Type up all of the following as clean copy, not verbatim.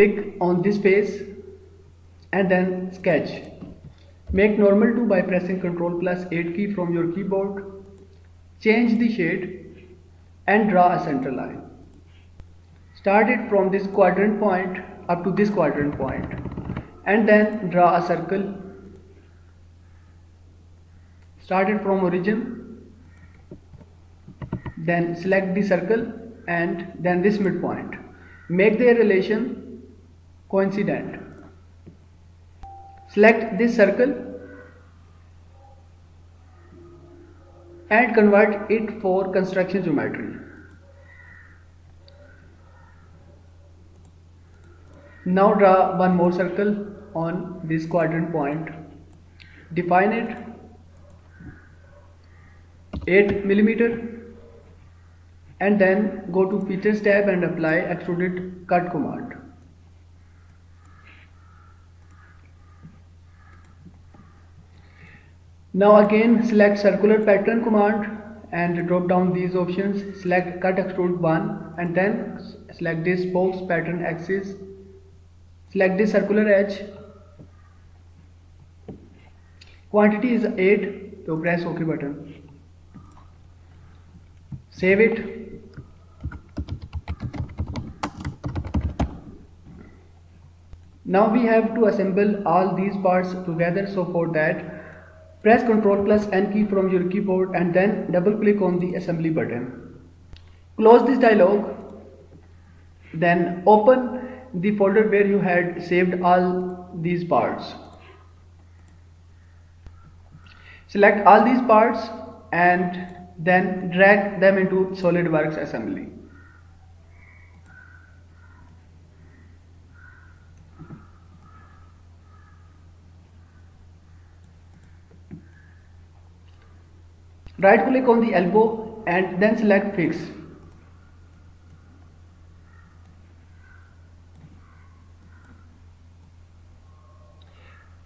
Click on this face and then sketch. Make normal to by pressing Ctrl plus 8 key from your keyboard. Change the shade and draw a center line. Start it from this quadrant point up to this quadrant point and then draw a circle. Start it from origin, then select the circle and then this midpoint. Make their relation coincident. Select this circle and convert it for construction geometry. Now draw one more circle on this quadrant point. Define it 8 mm and then go to Features tab and apply Extruded Cut command. Now again select Circular Pattern command and drop down these options. Select Cut Extrude 1 and then select this box pattern axis. Select this circular edge. Quantity is 8, so press OK button. Save it. Now we have to assemble all these parts together, so for that press Ctrl plus N key from your keyboard and then double click on the assembly button. Close this dialog, then open the folder where you had saved all these parts. Select all these parts and then drag them into SolidWorks assembly. Right click on the elbow and then select Fix.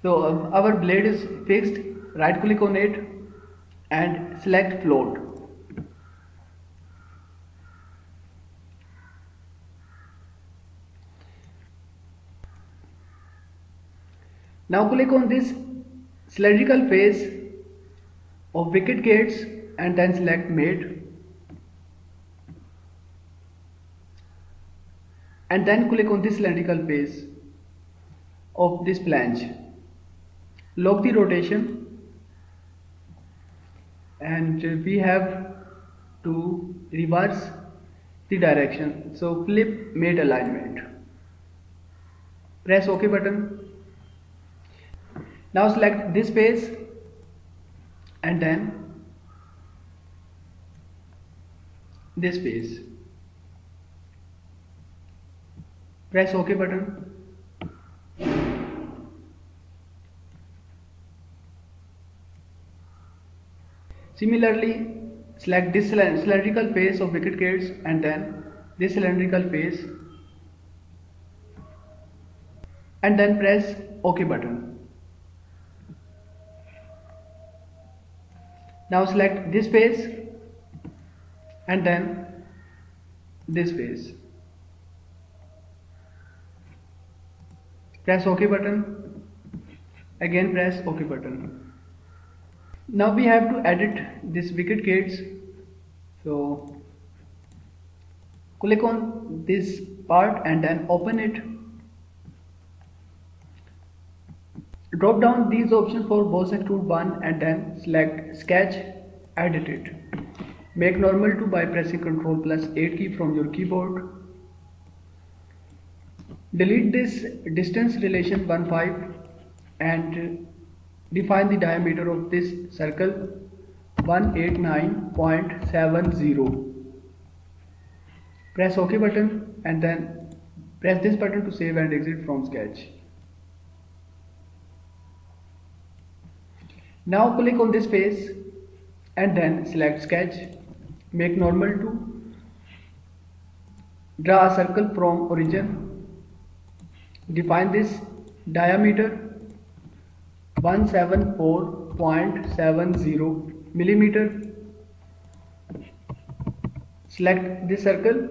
So our blade is fixed. Right click on it and select Float. Now click on this cylindrical face of wicket gates and then select Mate and then click on this cylindrical face of this flange. Lock the rotation and we have to reverse the direction, so flip Mate alignment. Press OK button. Now select this face and then this face. Press OK button. Similarly, select this cylindrical face of wicket gates and then this cylindrical face and then press OK button. Now select this face and then this face. Press OK button. Again press OK button. Now we have to edit this wicket gates. So click on this part and then open it. Drop down these options for Boss Extrude 1 and then select Sketch, edit it. Make normal to by pressing Ctrl plus 8 key from your keyboard. Delete this distance relation 1,5 and define the diameter of this circle 189.70. Press OK button and then press this button to save and exit from Sketch. Now click on this face and then select Sketch. Make normal to. Draw a circle from origin. Define this diameter 174.70 millimeter. Select this circle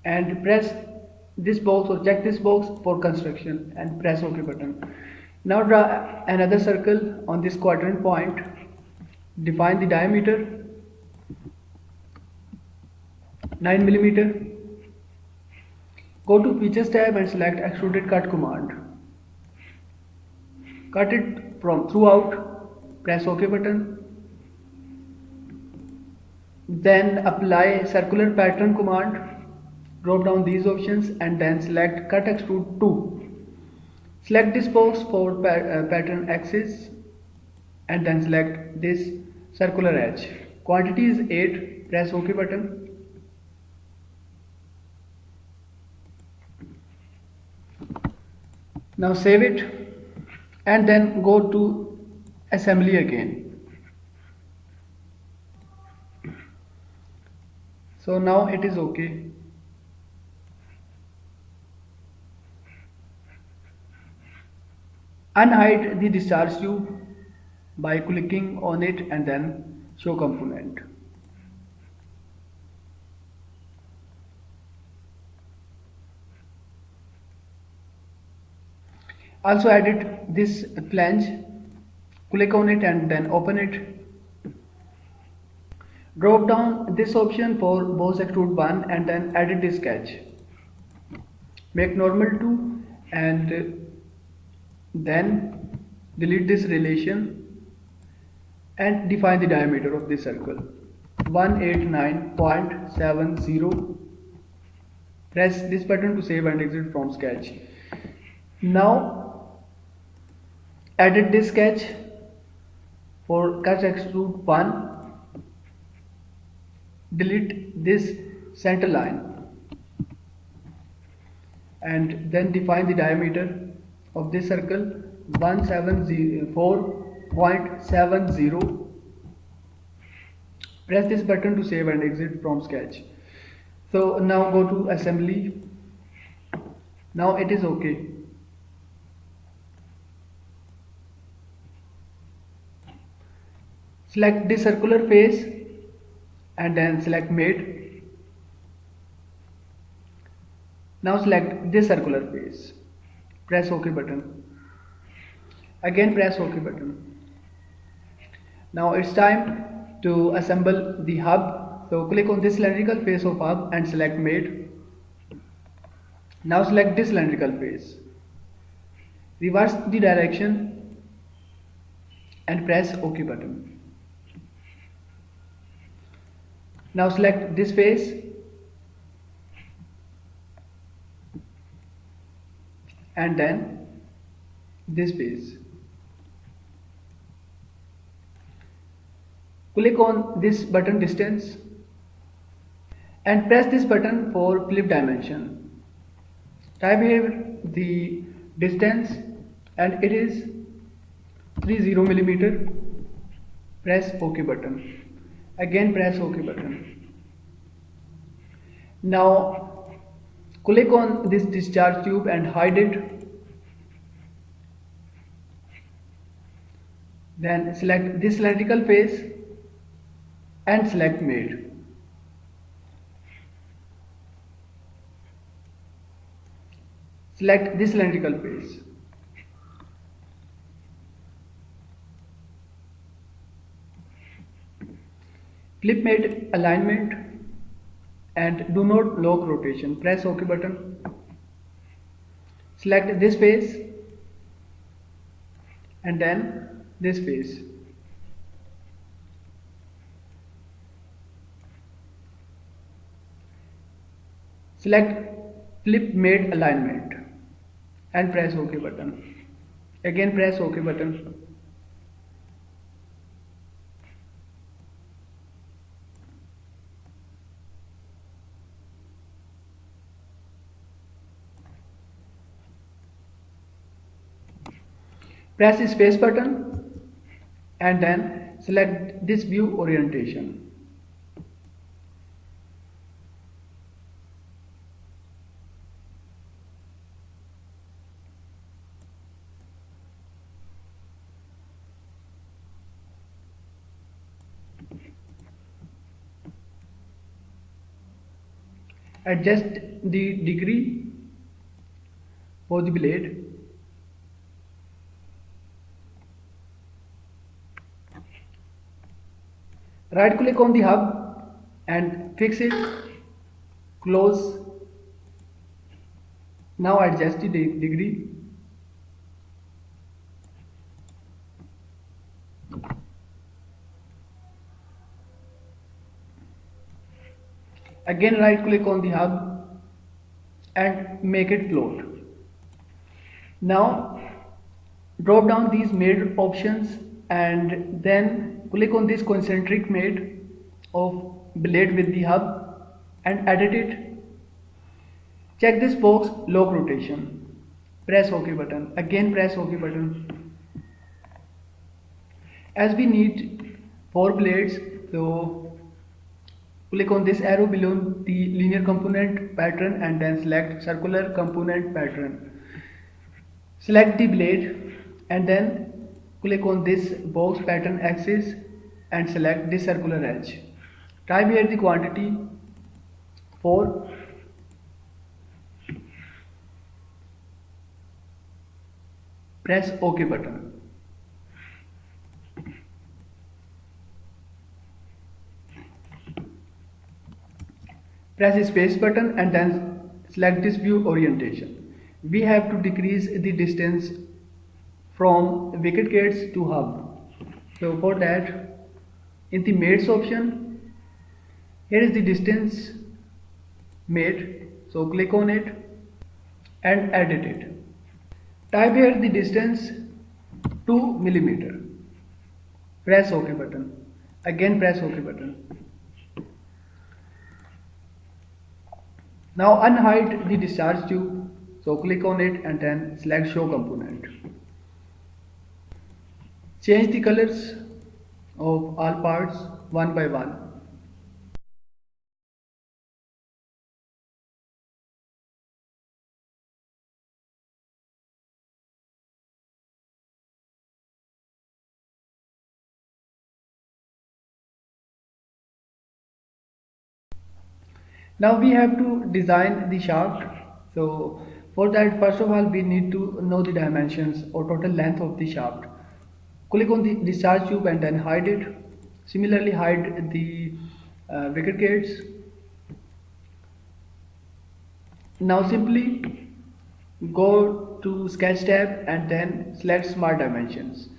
and press this box or check this box for construction and press OK button. Now draw another circle on this quadrant point. Define the diameter 9 millimeter. Go to Features tab and select Extruded Cut command. Cut it from throughout. Press OK button. Then apply Circular Pattern command. Drop down these options and then select Cut Extrude to. Select this box for pattern axis and then select this circular edge. Quantity is 8. Press OK button. Now save it and then go to assembly again. So now it is okay. Unhide the discharge tube by clicking on it and then show component. Also edit this flange. Click on it and then open it. Drop down this option for Boss Extrude 1 and then edit the sketch. Make normal to and then delete this relation and define the diameter of this circle 189.70. Press this button to save and exit from sketch. Now edit this sketch for Cut Extrude 1. Delete this center line and then define the diameter of this circle 174.70. Press this button to save and exit from sketch. So now go to assembly. Now it is okay. Select the circular face and then select made. Now select this circular face. Press OK button. Again press OK button. Now it's time to assemble the hub. So click on this cylindrical face of hub and select made. Now select this cylindrical face. Reverse the direction and press OK button. Now select this face and then this face. Click on this button distance and press this button for flip dimension. Type here the distance and it is 30 millimeter. Press OK button. Again press OK button. Now click on this discharge tube and hide it. Then select this cylindrical face and select made. Select this cylindrical face. Flip made alignment and do not lock rotation. Press OK button. Select this face and then this face. Select flip made alignment and press OK button. Again press OK button. Press the space button and then select this view orientation. Adjust the degree for the blade. Right click on the hub and fix it, close. Now adjust the degree. Again right click on the hub and make it float. Now drop down these made options and then click on this concentric made of blade with the hub and edit it. Check this box lock rotation. Press OK button. Again press OK button. As we need 4 blades, so click on this arrow below the linear component pattern and then select circular component pattern. Select the blade and then click on this box pattern axis and select this circular edge. Type here the quantity 4. Press OK button. Press the space button and then select this view orientation. We have to decrease the distance from wicket gates to hub. So for that, in the mates option, here is the distance made. So click on it and edit it. Type here the distance 2 mm. Press OK button. Again press OK button. Now unhide the discharge tube. So click on it and then select show component. Change the colors of all parts one by one. Now we have to design the shaft. So for that, first of all, we need to know the dimensions or total length of the shaft. Click on the discharge tube and then hide it. Similarly, hide the wicket gates. Now simply go to sketch tab and then select smart dimensions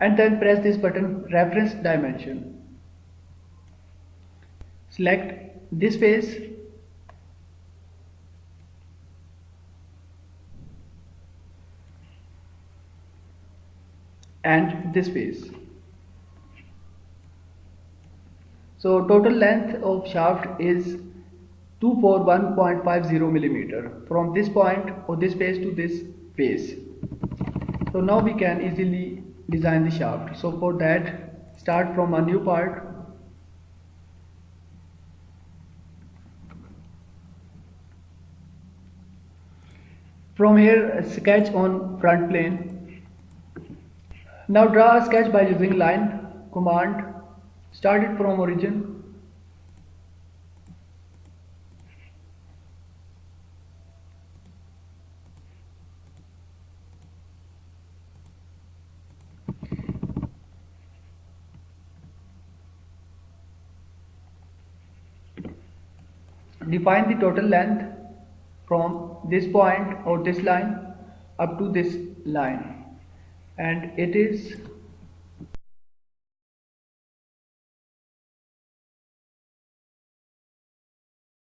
and then press this button reference dimension. Select this face and this face. So total length of shaft is 241.50 millimeter from this point or this face to this face. So now we can easily design the shaft. So for that, start from a new part. From here, sketch on front plane. Now draw a sketch by using line command. Start it from origin. Define the total length from this point or this line up to this line, and it is